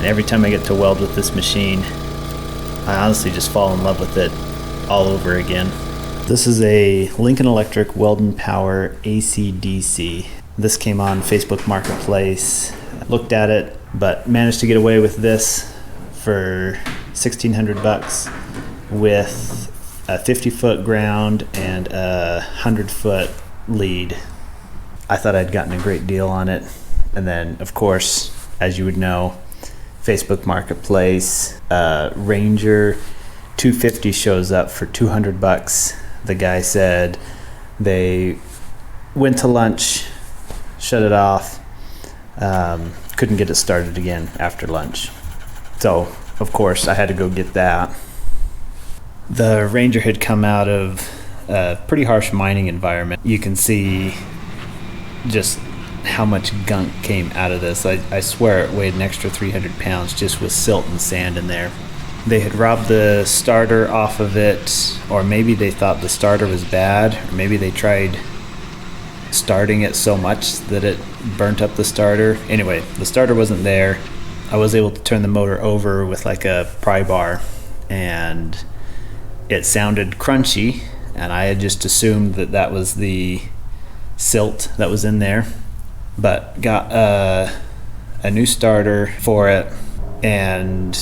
every time I get to weld with this machine, I honestly just fall in love with it all over again. This is a Lincoln Electric Weldanpower AC/DC. This came on Facebook Marketplace. Looked at it, but managed to get away with this for $1,600 with a 50-foot ground and a 100-foot lead. I thought I'd gotten a great deal on it. And then, of course, as you would know, Facebook Marketplace, Ranger 250 shows up for $200. The guy said they went to lunch, shut it off, couldn't get it started again after lunch. So, of course, I had to go get that. The Ranger had come out of a pretty harsh mining environment. You can see just how much gunk came out of this. I swear it weighed an extra 300 pounds just with silt and sand in there. They had robbed the starter off of it, or maybe they thought the starter was bad, or maybe they tried starting it so much that it burnt up the starter. Anyway, the starter wasn't there. I was able to turn the motor over with like a pry bar, and it sounded crunchy, and I had just assumed that that was the silt that was in there, but got a new starter for it, and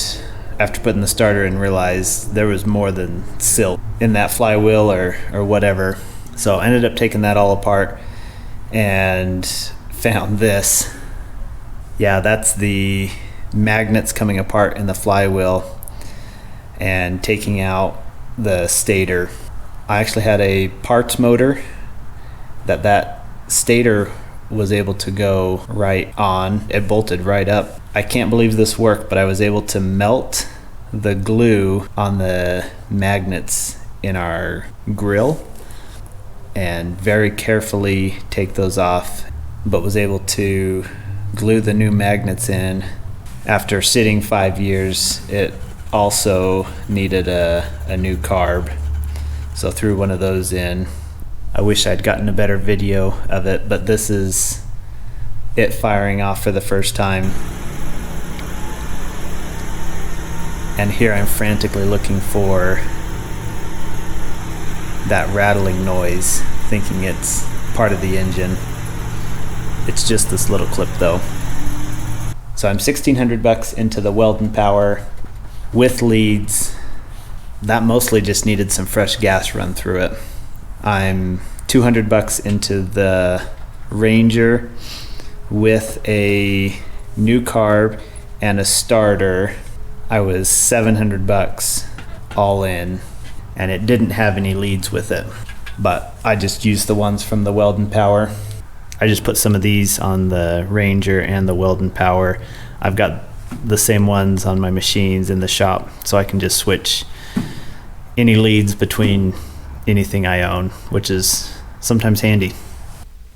after putting the starter in, realized there was more than silt in that flywheel or whatever. So I ended up taking that all apart and found this. Yeah, that's the magnets coming apart in the flywheel and taking out the stator. I actually had a parts motor that stator was able to go right on. It bolted right up. I can't believe this worked, but I was able to melt the glue on the magnets in our grill and very carefully take those off, but was able to glue the new magnets in. After sitting 5 years, it also needed a new carb, so threw one of those in. I wish I'd gotten a better video of it, but this is it firing off for the first time. And here I'm frantically looking for that rattling noise, thinking it's part of the engine. It's just this little clip though. So I'm $1,600 into the Weldanpower with leads. That mostly just needed some fresh gas run through it. I'm $200 into the Ranger with a new carb and a starter. I was $700 all in, and it didn't have any leads with it, but I just used the ones from the Weldanpower. I just put some of these on the Ranger and the Weldanpower. I've got the same ones on my machines in the shop, so I can just switch any leads between anything I own, which is sometimes handy.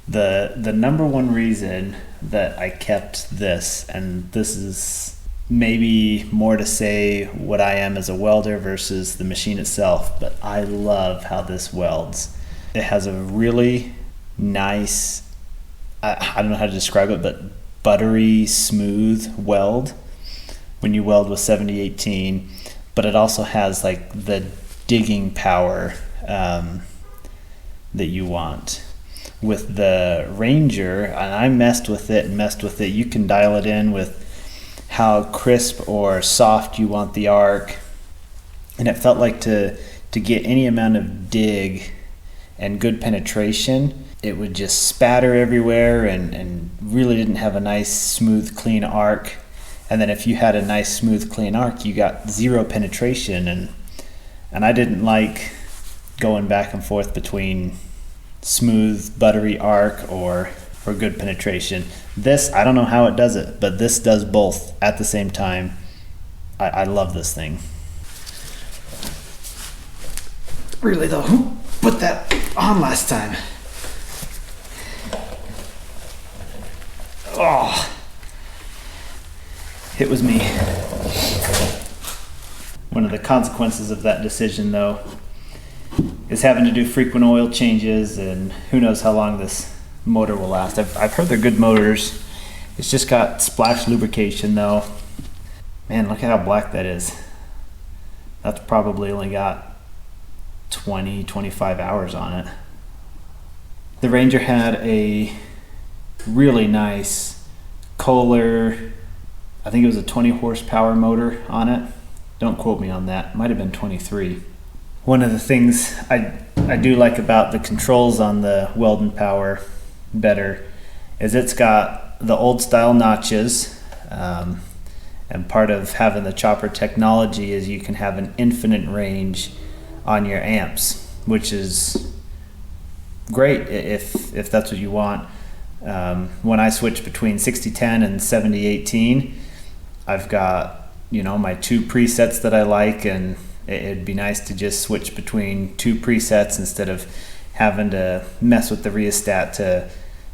The number one reason that I kept this, and this is maybe more to say what I am as a welder versus the machine itself, but I love how this welds. It has a really nice, I don't know how to describe it, but buttery smooth weld when you weld with 7018, but it also has like the digging power that you want. With the Ranger, and I messed with it, you can dial it in with how crisp or soft you want the arc, and it felt like to get any amount of dig and good penetration, it would just spatter everywhere and really didn't have a nice smooth clean arc. And then if you had a nice smooth clean arc, you got zero penetration, and I didn't like going back and forth between smooth buttery arc or good penetration. This, I don't know how it does it, but this does both at the same time. I love this thing. Really though, who put that on last time? Oh, it was me. One of the consequences of that decision though is having to do frequent oil changes, and who knows how long this motor will last. I've heard they're good motors. It's just got splash lubrication though, Man, look at how black that is. That's probably only got 25 hours on it. The Ranger had a really nice Kohler, I think it was a 20 horsepower motor on it. Don't quote me on that. Might have been 23. One of the things I do like about the controls on the Weldanpower better is it's got the old style notches, and part of having the chopper technology is you can have an infinite range on your amps, which is great if that's what you want. When I switch between 6010 and 7018, I've got, you know, my two presets that I like, and it'd be nice to just switch between two presets instead of having to mess with the rheostat to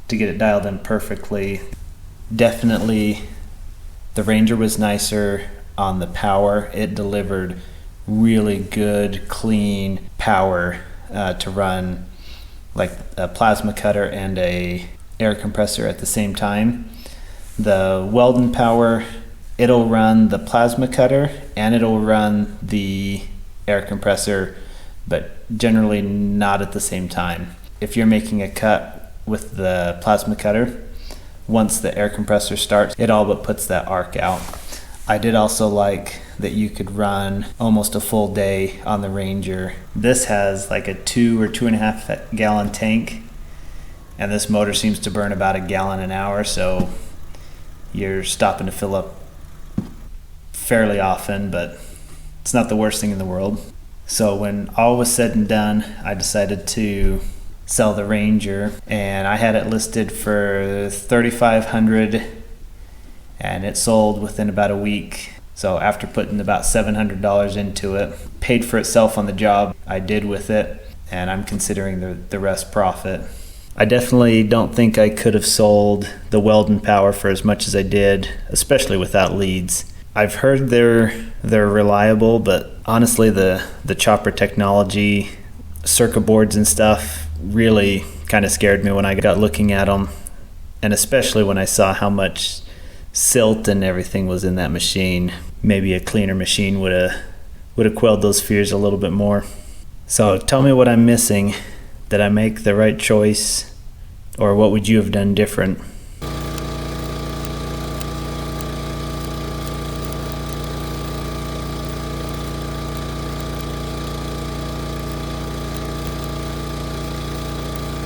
get it dialed in perfectly. Definitely the Ranger was nicer on the power. It delivered really good, clean power to run like a plasma cutter and a air compressor at the same time. The Weldanpower, it'll run the plasma cutter and it'll run the air compressor, but generally not at the same time. If you're making a cut with the plasma cutter, once the air compressor starts, it all but puts that arc out. I did also like that you could run almost a full day on the Ranger. This has like a 2 or 2.5 gallon tank, and this motor seems to burn about a gallon an hour, so you're stopping to fill up fairly often, but it's not the worst thing in the world. So when all was said and done, I decided to sell the Ranger, and I had it listed for $3,500, and it sold within about a week. So after putting about $700 into it, paid for itself on the job I did with it, and I'm considering the rest profit. I definitely don't think I could have sold the Weldanpower for as much as I did, especially without leads. I've heard they're reliable, but honestly the chopper technology, circuit boards and stuff really kind of scared me when I got looking at them, and especially when I saw how much silt and everything was in that machine. Maybe a cleaner machine would have quelled those fears a little bit more. So tell me what I'm missing. Did I make the right choice, or what would you have done different?